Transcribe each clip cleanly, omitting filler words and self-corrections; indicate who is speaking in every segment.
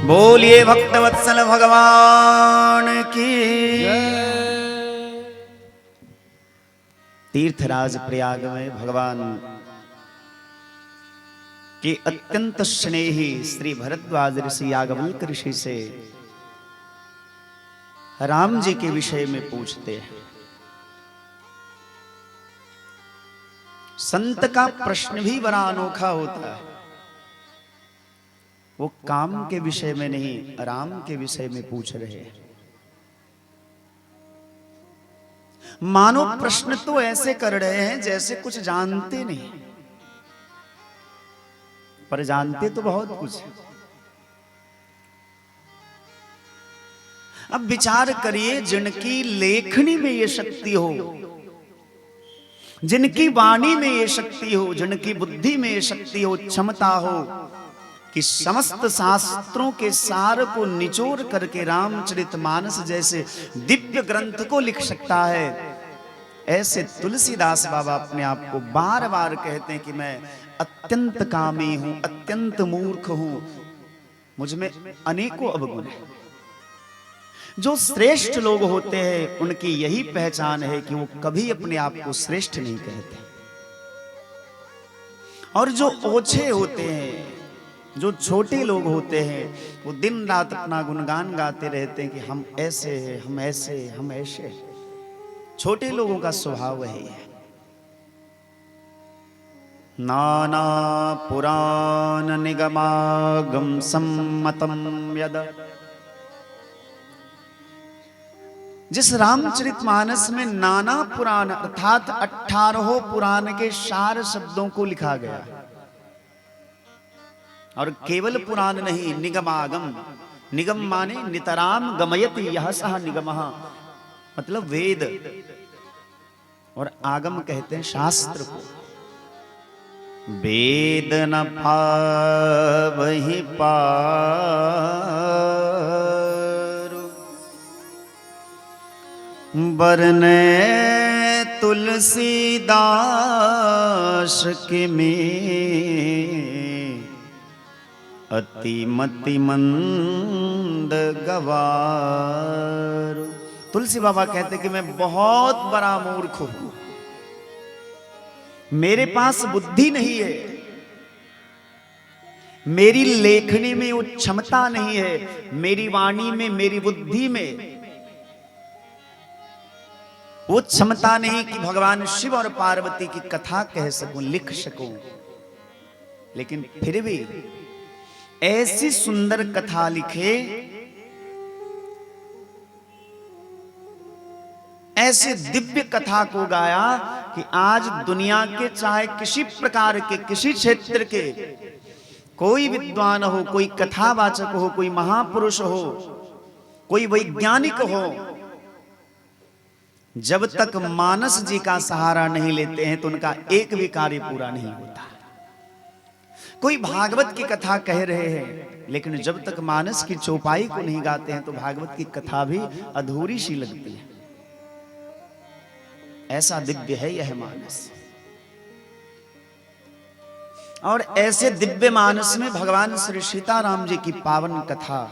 Speaker 1: बोलिए भक्तवत्सल भगवान की। तीर्थराज प्रयाग में भगवान के अत्यंत स्नेही श्री भरद्वाज ऋषि याज्ञवल्क्य ऋषि से राम जी के विषय में पूछते हैं। संत का प्रश्न भी बड़ा अनोखा होता है। वो काम के विषय में नहीं, राम के विषय में पूछ रहे हैं। मानो प्रश्न तो ऐसे कर रहे हैं जैसे कुछ जानते नहीं, पर जानते तो बहुत कुछ है। अब विचार करिए, जिनकी लेखनी में ये शक्ति हो, जिनकी वाणी में ये शक्ति हो, जिनकी बुद्धि में ये शक्ति हो, क्षमता हो कि समस्त शास्त्रों के सार को निचोड़ करके रामचरितमानस जैसे दिव्य ग्रंथ को लिख सकता है, ऐसे तुलसीदास बाबा अपने आप को बार बार कहते हैं कि मैं अत्यंत कामी हूं, अत्यंत मूर्ख हूं, मुझ में अनेकों अवगुण हैं। जो श्रेष्ठ लोग होते हैं उनकी यही पहचान है कि वो कभी अपने आप को श्रेष्ठ नहीं कहते, और जो ओछे होते हैं, जो छोटे लोग होते हैं, वो दिन रात अपना गुणगान गाते रहते हैं कि हम ऐसे हैं, हम ऐसे, हम ऐसे। छोटे लोगों का स्वभाव वही है। नाना पुराण निगमागम सम्मतम यद, जिस रामचरितमानस में नाना पुराण अर्थात 18 पुराण के सार शब्दों को लिखा गया, और केवल पुराण नहीं, निगमागम। निगम माने नितराम गमयति यह सह निगमः, मतलब वेद, और आगम कहते हैं शास्त्र को। वेद न पावहि पार, बरने तुलसीदास के में अतिमति मंद गवार। तुलसी बाबा कहते कि मैं बहुत बड़ा मूर्ख हूं, मेरे पास बुद्धि नहीं है, मेरी लेखनी में वो क्षमता नहीं है, मेरी वाणी में, मेरी बुद्धि में वो क्षमता नहीं कि भगवान शिव और पार्वती की कथा कह सकूं, लिख सकूं। लेकिन फिर भी ऐसी सुंदर कथा लिखे, ऐसे दिव्य कथा को गाया कि आज दुनिया के चाहे किसी प्रकार के, किसी क्षेत्र के कोई विद्वान हो, कोई कथावाचक हो, कोई महापुरुष हो, कोई वैज्ञानिक हो, जब तक मानस जी का सहारा नहीं लेते हैं तो उनका एक भी कार्य पूरा नहीं होता। कोई भागवत की कथा कह रहे हैं, लेकिन जब तक मानस की चौपाई को नहीं गाते हैं तो भागवत की कथा भी अधूरी सी लगती है। ऐसा दिव्य है यह मानस, और ऐसे दिव्य मानस में भगवान श्री सीताराम जी की पावन कथा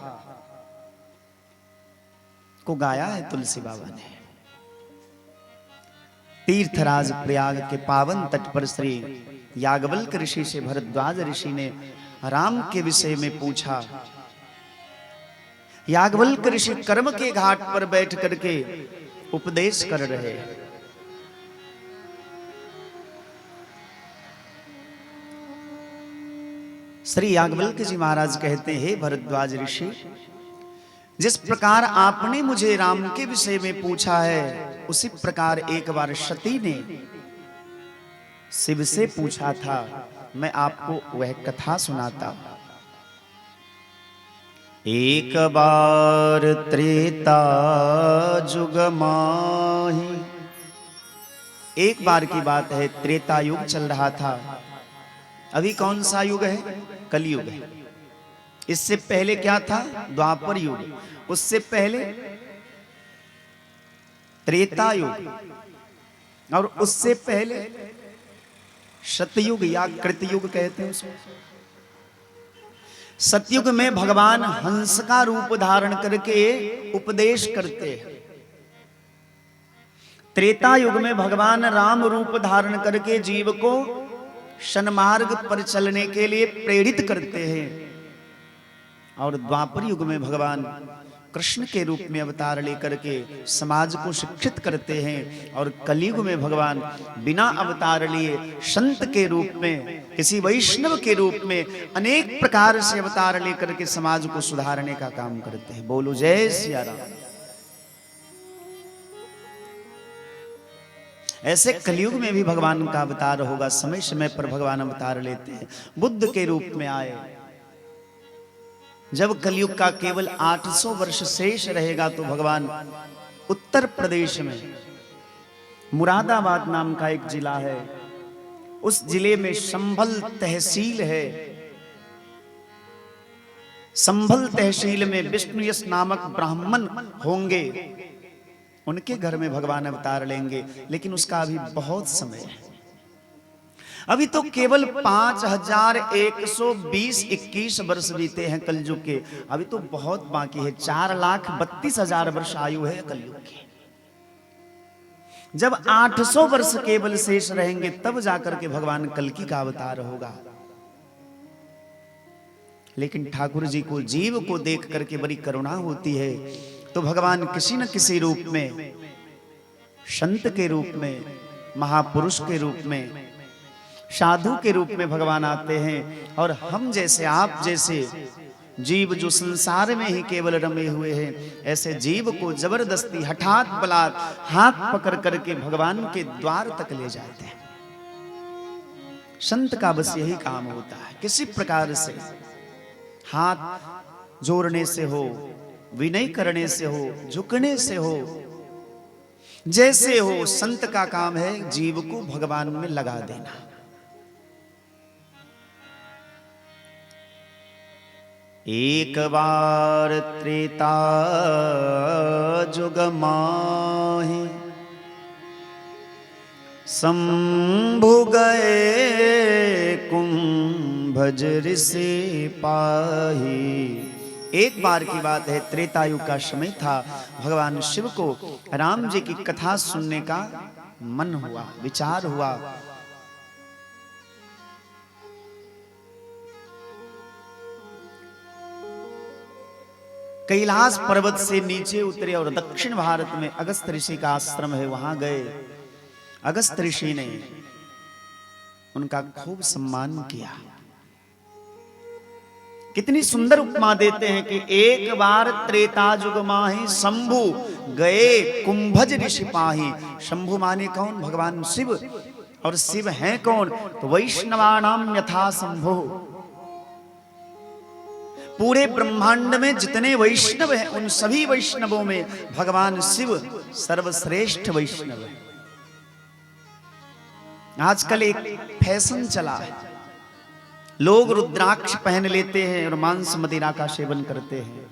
Speaker 1: को गाया है तुलसी बाबा ने। तीर्थराज प्रयाग के पावन तट पर श्री याज्ञवल्क्य ऋषि से भरद्वाज ऋषि ने राम के विषय में पूछा। याज्ञवल्क्य ऋषि कर्म के घाट पर बैठ करके उपदेश कर रहे हैं। श्री याज्ञवल्क्य जी महाराज कहते हैं, हे भरद्वाज ऋषि, जिस प्रकार आपने मुझे राम के विषय में पूछा है, उसी प्रकार एक बार सती ने शिव से पूछा था। मैं आपको वह कथा सुनाता हूं। एक बार त्रेता जुग माही, एक बार की बात है, त्रेता युग चल रहा था। अभी कौन सा युग है? कलयुग है। इससे पहले क्या था? द्वापर युग। उससे पहले त्रेता युग, और उससे पहले सतयुग या कृतयुग कहते हैं उसको। सतयुग में भगवान हंस का रूप धारण करके उपदेश करते हैं। त्रेता युग में भगवान राम रूप धारण करके जीव को सन्मार्ग पर चलने के लिए प्रेरित करते हैं। और द्वापर युग में भगवान कृष्ण के रूप में अवतार लेकर के समाज को शिक्षित करते हैं। और कलयुग में भगवान बिना अवतार लिए संत के रूप में, किसी वैष्णव के रूप में अनेक प्रकार से अवतार लेकर के समाज को सुधारने का काम करते हैं। बोलो जय सिया राम। ऐसे कलयुग में भी भगवान का अवतार होगा। समय समय पर भगवान अवतार लेते हैं। बुद्ध के रूप में आए। जब कलयुग का केवल 800 वर्ष शेष रहेगा तो भगवान उत्तर प्रदेश में मुरादाबाद नाम का एक जिला है, उस जिले में संभल तहसील है। संभल तहसील में विष्णुयश नामक ब्राह्मण होंगे, उनके घर में भगवान अवतार लेंगे। लेकिन उसका अभी बहुत समय है। अभी तो केवल 5120-21 वर्ष बीते हैं कलयुग के। अभी तो बहुत बाकी है। 4,32,000 वर्ष आयु है कलयुग की। जब 800 वर्ष केवल शेष रहेंगे तब जाकर के भगवान कल्कि का अवतार होगा। लेकिन ठाकुर जी को, जीव को देख करके बड़ी करुणा होती है, तो भगवान किसी न किसी रूप में, संत के रूप में, महापुरुष के रूप में, साधु के रूप में भगवान आते हैं। और हम जैसे, आप जैसे जीव जो संसार में ही केवल रमे हुए हैं, ऐसे जीव को जबरदस्ती हठात बलात् हाथ पकड़ करके भगवान के द्वार तक ले जाते हैं। संत का बस यही काम होता है। किसी प्रकार से हाथ जोड़ने से हो, विनय करने से हो, झुकने से हो, जैसे हो, संत का काम है जीव को भगवान में लगा देना। एक बार त्रेता जुग माहि शंभु गए कुंभज ऋषि पाही। एक बार की बात है, त्रेतायुग का समय था। भगवान शिव को राम जी की कथा सुनने का मन हुआ, विचार हुआ। कैलाश पर्वत से नीचे उतरे और दक्षिण भारत में अगस्त ऋषि का आश्रम है, वहां गए। अगस्त ऋषि ने उनका खूब सम्मान किया। कितनी सुंदर उपमा देते हैं कि एक बार त्रेता जुग माहि शंभु गए कुंभज ऋषि पाहि। शंभु माने कौन? भगवान शिव। और शिव हैं कौन? तो वैष्णवानाम यथा शंभु। पूरे ब्रह्मांड में जितने वैष्णव हैं उन सभी वैष्णवों में भगवान शिव सर्वश्रेष्ठ वैष्णव है। आजकल एक फैशन चला है, लोग रुद्राक्ष पहन लेते हैं और मांस मदिरा का सेवन करते हैं।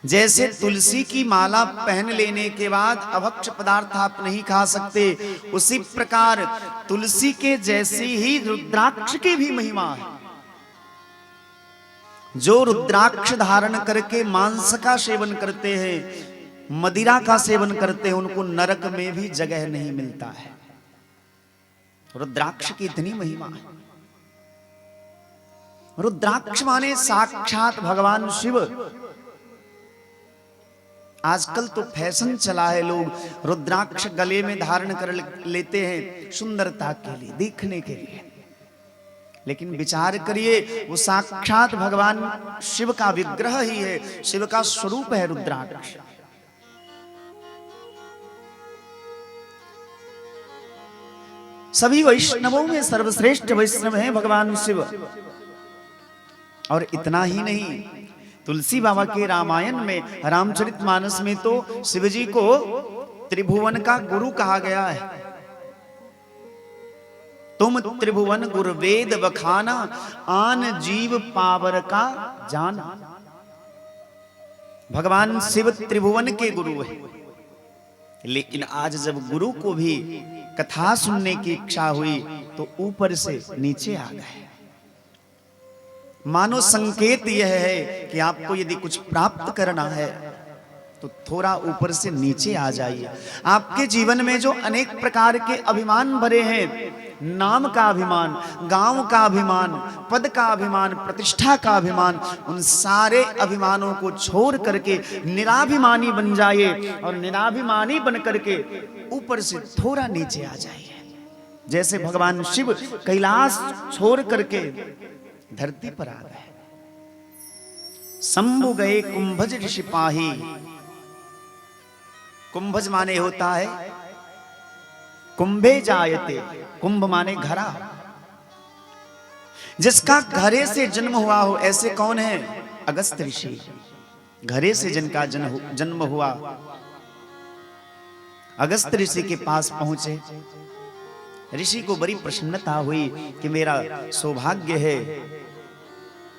Speaker 1: जैसे तुलसी की माला पहन लेने के बाद अभक्ष पदार्थ आप नहीं खा सकते, उसी प्रकार तुलसी के जैसी ही रुद्राक्ष की भी महिमा है। जो रुद्राक्ष धारण करके मांस का सेवन करते हैं, मदिरा का सेवन करते हैं, उनको नरक में भी जगह नहीं मिलता है। रुद्राक्ष की इतनी महिमा है। रुद्राक्ष माने साक्षात भगवान शिव। आजकल तो फैशन चला है, लोग रुद्राक्ष गले में धारण कर लेते हैं सुंदरता के लिए, दिखने के लिए। लेकिन विचार करिए, वो साक्षात भगवान शिव का विग्रह ही है, शिव का स्वरूप है रुद्राक्ष। सभी वैष्णवों में सर्वश्रेष्ठ वैष्णव हैं भगवान शिव। और इतना ही नहीं, तुलसी बाबा के रामायण में, रामचरितमानस में तो शिव जी को त्रिभुवन का गुरु कहा गया है। तुम त्रिभुवन गुरु वेद बखाना, आन जीव पावर का जाना। भगवान शिव त्रिभुवन के गुरु है। लेकिन आज जब गुरु को भी कथा सुनने की इच्छा हुई तो ऊपर से नीचे आ गए। मानो संकेत यह है कि आपको यदि कुछ प्राप्त करना है तो थोड़ा ऊपर से नीचे आ जाइए। आपके जीवन में जो अनेक प्रकार के अभिमान भरे हैं, नाम का अभिमान, गांव का अभिमान, पद का अभिमान, प्रतिष्ठा का अभिमान, उन सारे अभिमानों को छोड़ करके निराभिमानी बन जाइए और निराभिमानी बन करके ऊपर से थोड़ा नीचे आ जाइए। जैसे भगवान शिव कैलाश छोड़ करके धरती पर आ गए। शंभु गए कुंभज ऋषि पाही। कुंभज माने होता है कुंभे जायते, कुंभ माने घरा, जिसका घरे से जन्म हुआ हो। ऐसे कौन है? अगस्त ऋषि, घरे से जिनका जन्म हुआ। अगस्त ऋषि के पास पहुंचे। ऋषि को बड़ी प्रसन्नता हुई कि मेरा सौभाग्य है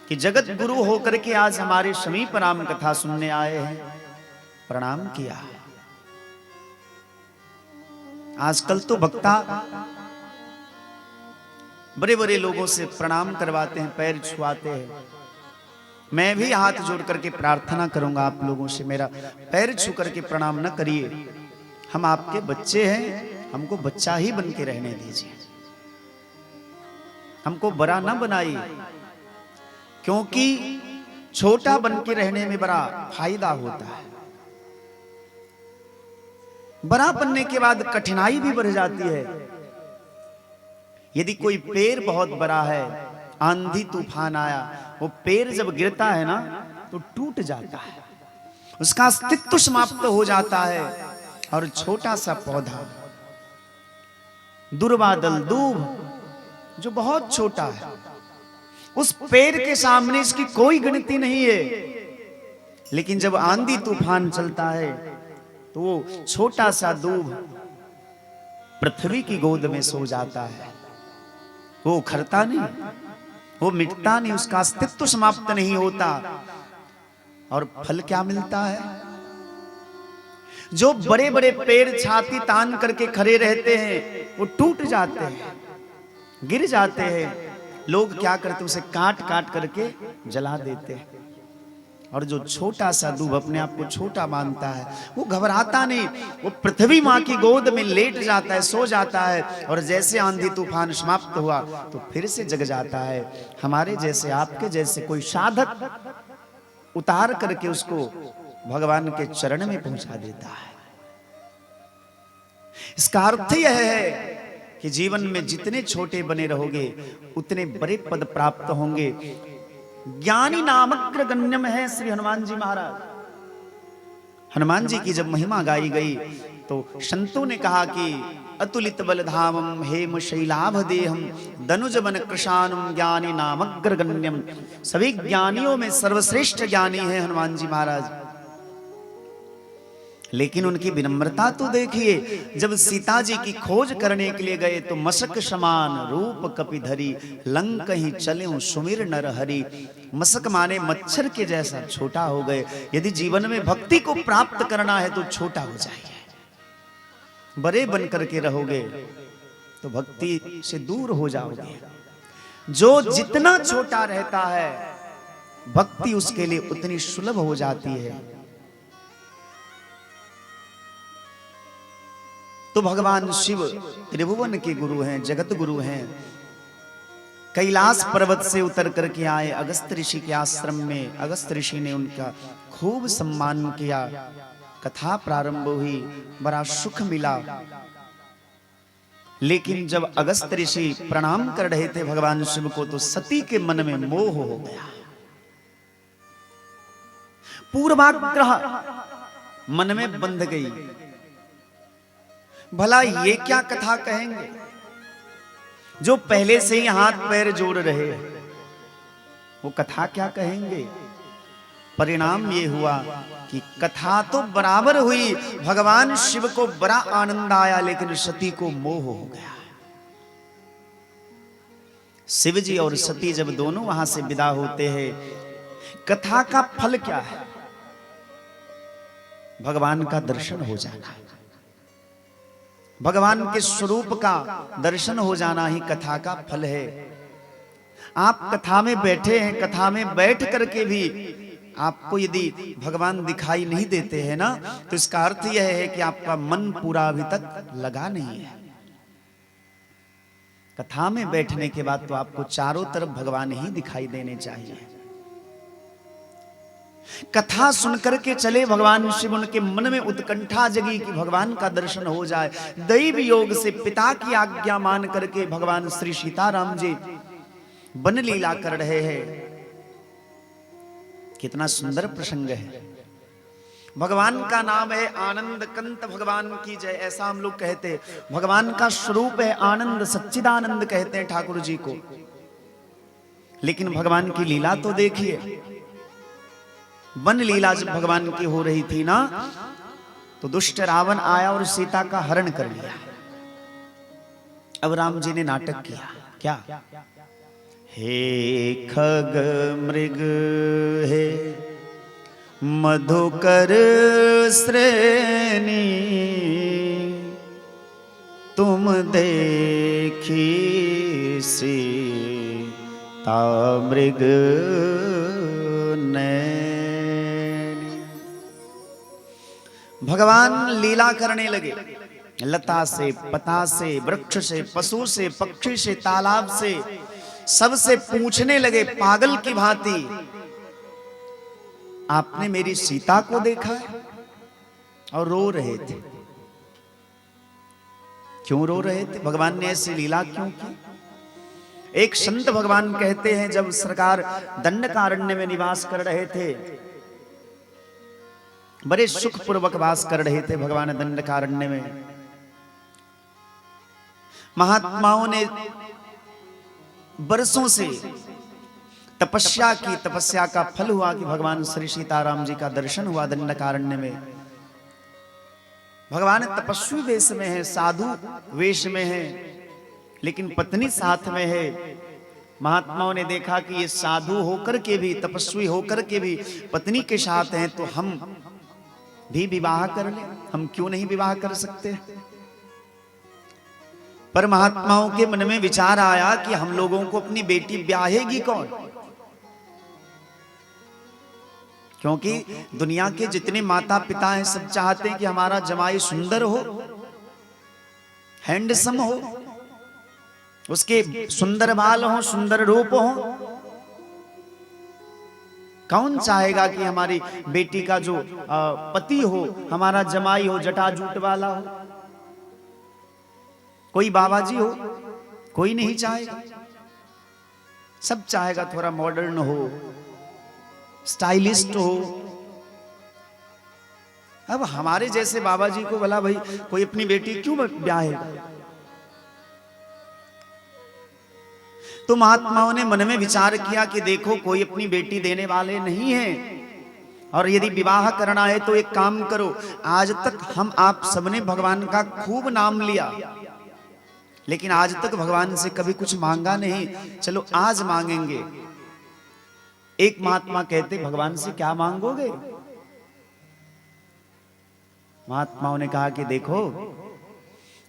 Speaker 1: कि जगत गुरु होकर के आज हमारे समीप राम कथा सुनने आए हैं। प्रणाम किया। आजकल तो भक्ता बड़े बड़े लोगों से प्रणाम करवाते हैं, पैर छुआते हैं। मैं भी हाथ जोड़ करके प्रार्थना करूंगा आप लोगों से, मेरा पैर छू करके प्रणाम न करिए। हम आपके बच्चे हैं, हमको बच्चा ही बन के रहने दीजिए, हमको बड़ा न बनाइए, क्योंकि छोटा बन के रहने में बड़ा फायदा होता है। बड़ा बनने के बाद कठिनाई भी बढ़ जाती है। यदि कोई पेड़ बहुत बड़ा है, आंधी तूफान आया, वो पेड़ जब गिरता है ना तो टूट जाता है, उसका अस्तित्व समाप्त हो जाता है। और छोटा सा पौधा, दुर्वादल, दूब, जो बहुत छोटा है, उस पेड़ के सामने इसकी कोई गिनती नहीं है। लेकिन जब आंधी तूफान चलता है तो वो छोटा सा दूब पृथ्वी की गोद में सो जाता है। वो उखड़ता नहीं, वो मिटता नहीं, उसका अस्तित्व समाप्त नहीं होता। और फल क्या मिलता है? जो बड़े बड़े पेड़ छाती तान करके खड़े रहते हैं वो टूट जाते हैं, गिर जाते हैं। लोग क्या करते हैं? उसे काट काट करके जला देते हैं। और जो छोटा सा दूब अपने आप को छोटा मानता है, वो घबराता नहीं, वो पृथ्वी माँ की गोद में लेट जाता है, सो जाता है। और जैसे आंधी तूफान समाप्त हुआ तो फिर से जग जाता है। हमारे जैसे, आपके जैसे कोई साधक उतार करके उसको भगवान के चरण में पहुंचा देता है। इसका अर्थ यह है कि जीवन में जितने छोटे बने रहोगे उतने बड़े पद प्राप्त होंगे। ज्ञानी नामग्र गण्यम है श्री हनुमान जी महाराज। हनुमान जी की जब महिमा गाई गई तो संतों ने कहा कि अतुलित बलधामम हेम शैलाभ देहम दनुज बन कृशानम ज्ञानी नामग्र गण्यम। सभी ज्ञानियों में सर्वश्रेष्ठ ज्ञानी है हनुमान जी महाराज। लेकिन उनकी विनम्रता तो देखिए, जब सीता जी की खोज करने के लिए गए तो मशक समान रूप कपिधरी, लंक ही चले सुमिर नर हरि। मशक माने मच्छर के जैसा छोटा हो गए। यदि जीवन में भक्ति को प्राप्त करना है तो छोटा हो जाइए। बड़े बन करके रहोगे तो भक्ति से दूर हो जाओगे। जो जितना छोटा रहता है भक्ति उसके लिए उतनी सुलभ हो जाती है। तो भगवान शिव त्रिभुवन के गुरु हैं, जगत गुरु हैं। कैलाश पर्वत से उतर करके आए अगस्त ऋषि के आश्रम में। अगस्त ऋषि ने उनका खूब सम्मान किया। कथा प्रारंभ हुई, बड़ा सुख मिला। लेकिन जब अगस्त ऋषि प्रणाम कर रहे थे भगवान शिव को तो सती के मन में मोह हो गया। पूर्वाग्रह मन में बंध गई। भला ये क्या कथा कहेंगे? जो पहले से ही हाथ पैर जोड़ रहे वो कथा क्या कहेंगे? परिणाम ये हुआ कि कथा तो बराबर हुई, भगवान शिव को बड़ा आनंद आया, लेकिन सती को मोह हो गया। शिव जी और सती जब दोनों वहां से विदा होते हैं, कथा का फल क्या है? भगवान का दर्शन हो जाना, भगवान के स्वरूप का दर्शन हो जाना ही कथा का फल है। आप कथा में बैठे हैं, कथा में बैठ करके भी आपको यदि भगवान दिखाई नहीं देते हैं ना, तो इसका अर्थ यह है कि आपका मन पूरा अभी तक लगा नहीं है। कथा में बैठने के बाद तो आपको चारों तरफ भगवान ही दिखाई देने चाहिए। कथा सुनकर के चले भगवान शिव, उनके मन में उत्कंठा जगी कि भगवान का दर्शन हो जाए। दैव योग से पिता की आज्ञा मान करके भगवान श्री सीताराम जी वन लीला कर रहे हैं। कितना सुंदर प्रसंग है। भगवान का नाम है आनंद कंत, भगवान की जय, ऐसा हम लोग कहते हैं। भगवान का स्वरूप है आनंद, सच्चिदानंद कहते हैं ठाकुर जी को। लेकिन भगवान की लीला तो देखिए, वन लीला जब भगवान की हो रही थी ना, तो दुष्ट रावण आया और सीता का हरण कर लिया। अब राम जी ने नाटक किया, क्या? हे खग मृग हे मधुकर श्रेणी, तुम देखी सीता मृग नैनी। भगवान लीला करने लगे। लता से, पता से, वृक्ष से, पशु से, पक्षी से, तालाब से, सबसे पूछने लगे पागल की भांति, आपने मेरी सीता को देखा है? और रो रहे थे। क्यों रो रहे थे? भगवान ने ऐसी लीला क्यों की? एक संत भगवान कहते हैं, जब सरकार दंडकारण्य में निवास कर रहे थे, बड़े सुखपूर्वक वास कर रहे थे भगवान दंडकारण्य में, महात्माओं ने बरसों से तपस्या की। तपस्या का फल हुआ कि भगवान श्री सीताराम जी का दर्शन हुआ दंडकारण्य में। भगवान तपस्वी वेश में है, साधु वेश में है, लेकिन पत्नी साथ में है। महात्माओं ने देखा कि ये साधु होकर के भी, तपस्वी होकर के भी पत्नी के साथ हैं, तो हम भी विवाह कर लें। हम क्यों नहीं विवाह कर सकते? पर महात्माओं के मन में विचार आया कि हम लोगों को अपनी बेटी ब्याहेगी कौन? क्योंकि दुनिया के जितने माता पिता हैं सब चाहते हैं कि हमारा जमाई सुंदर हो, हैंडसम हो, उसके सुंदर बाल हो, सुंदर रूप हो। कौन चाहेगा कि हमारी बेटी का जो पति हो, हमारा जमाई हो, जटाजूट वाला हो? कोई बाबा जी हो? कोई नहीं चाहेगा। सब चाहेगा थोड़ा मॉडर्न हो, स्टाइलिस्ट हो। अब हमारे जैसे बाबा जी को भला भाई कोई अपनी बेटी क्यों ब्याहेगा? तो महात्माओं ने मन में विचार किया कि देखो, कोई अपनी बेटी देने वाले नहीं है, और यदि विवाह करना है तो एक काम करो, आज तक हम आप सबने भगवान का खूब नाम लिया, लेकिन आज तक भगवान से कभी कुछ मांगा नहीं, चलो आज मांगेंगे। एक महात्मा कहते, भगवान से क्या मांगोगे? महात्माओं ने कहा कि देखो,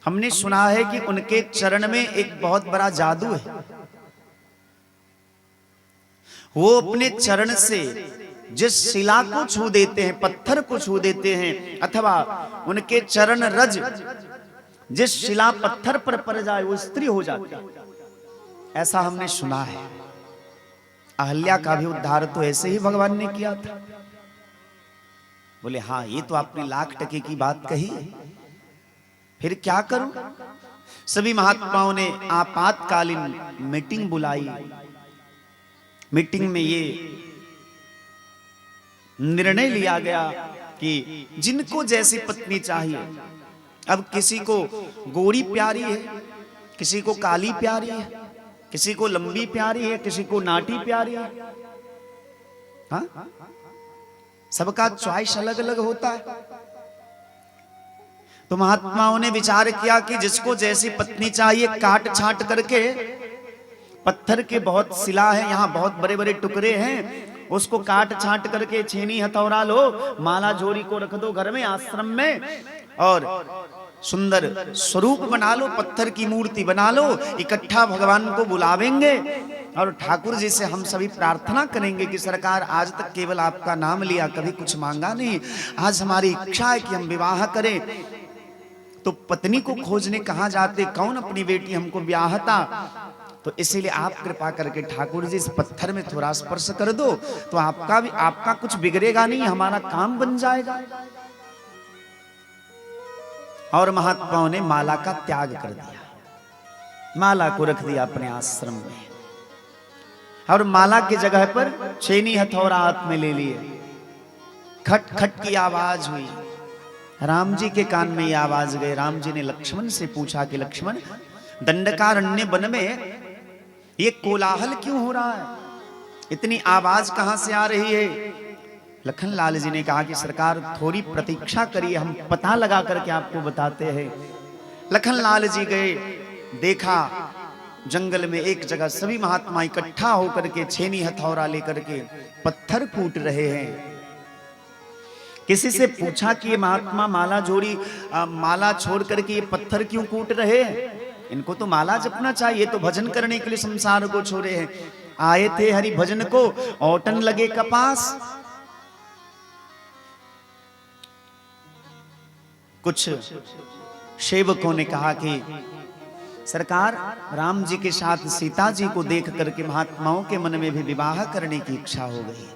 Speaker 1: हमने सुना है कि उनके चरण में एक बहुत बड़ा जादू है। वो अपने चरण से जिस शिला को छू देते हैं, पत्थर को छू देते हैं, अथवा उनके चरण रज जिस शिला पत्थर पर पड़ जाए वो स्त्री हो जाती है, ऐसा हमने सुना है। अहल्या का भी उद्धार तो ऐसे ही भगवान ने किया था। बोले हाँ, ये तो आपने लाख टके की बात कही, फिर क्या करूं? सभी महात्माओं ने आपातकालीन मीटिंग बुलाई। मीटिंग में ये निर्णय लिया गया कि जिनको जैसी पत्नी चाहिए, अब किसी को गोरी प्यारी है, किसी को काली प्यारी है, किसी को लंबी प्यारी है, किसी को नाटी प्यारी है। हाँ, सबका चॉइस अलग अलग होता है। तो महात्माओं ने विचार किया कि जिसको जैसी पत्नी चाहिए, काट छांट करके, पत्थर के बहुत शिला है, यहाँ बहुत बड़े बड़े टुकड़े हैं, उसको काट छांट करके छेनी हथौड़ा लो, माला झोरी को रख दो घर में, आश्रम में, और सुंदर स्वरूप बना लो, पत्थर की मूर्ति बना लो, इकट्ठा भगवान को बुलावेंगे और ठाकुर जी से हम सभी प्रार्थना करेंगे कि सरकार आज तक केवल आपका नाम लिया, कभी कुछ मांगा नहीं। आज हमारी इच्छा है कि हम विवाह करें, तो पत्नी को खोजने कहाँ जाते, कौन अपनी बेटी हमको ब्याहता। तो इसीलिए आप कृपा करके ठाकुर जी इस पत्थर में थोड़ा स्पर्श कर दो, तो आपका कुछ बिगड़ेगा नहीं, हमारा काम बन जाएगा। और महात्माओं ने माला का त्याग कर दिया, माला को रख दिया अपने आश्रम में, और माला की जगह पर छेनी हथौड़ा हाथ में ले लिए। खट खट की आवाज हुई, राम जी के कान में ये आवाज गई। राम जी ने लक्ष्मण से पूछा कि लक्ष्मण, दंडकारण्य वन में ये कोलाहल क्यों हो रहा है, इतनी आवाज कहां से आ रही है। लखन लाल जी ने कहा कि सरकार थोड़ी प्रतीक्षा करिए, हम पता लगा करके आपको बताते हैं। लखन लाल जी गए, देखा जंगल में एक जगह सभी महात्मा इकट्ठा होकर के छेनी हथौड़ा लेकर के पत्थर कूट रहे हैं। किसी से पूछा कि ये महात्मा माला जोड़ी, माला छोड़ करके ये पत्थर क्यों कूट रहे हैं, इनको तो माला जपना चाहिए, तो भजन करने के लिए संसार को छोड़े हैं। आए थे हरि भजन को, औटन लगे कपास। कुछ सेवकों ने कहा कि सरकार, राम जी के साथ सीता जी को देख करके महात्माओं के मन में भी विवाह करने की इच्छा हो गई।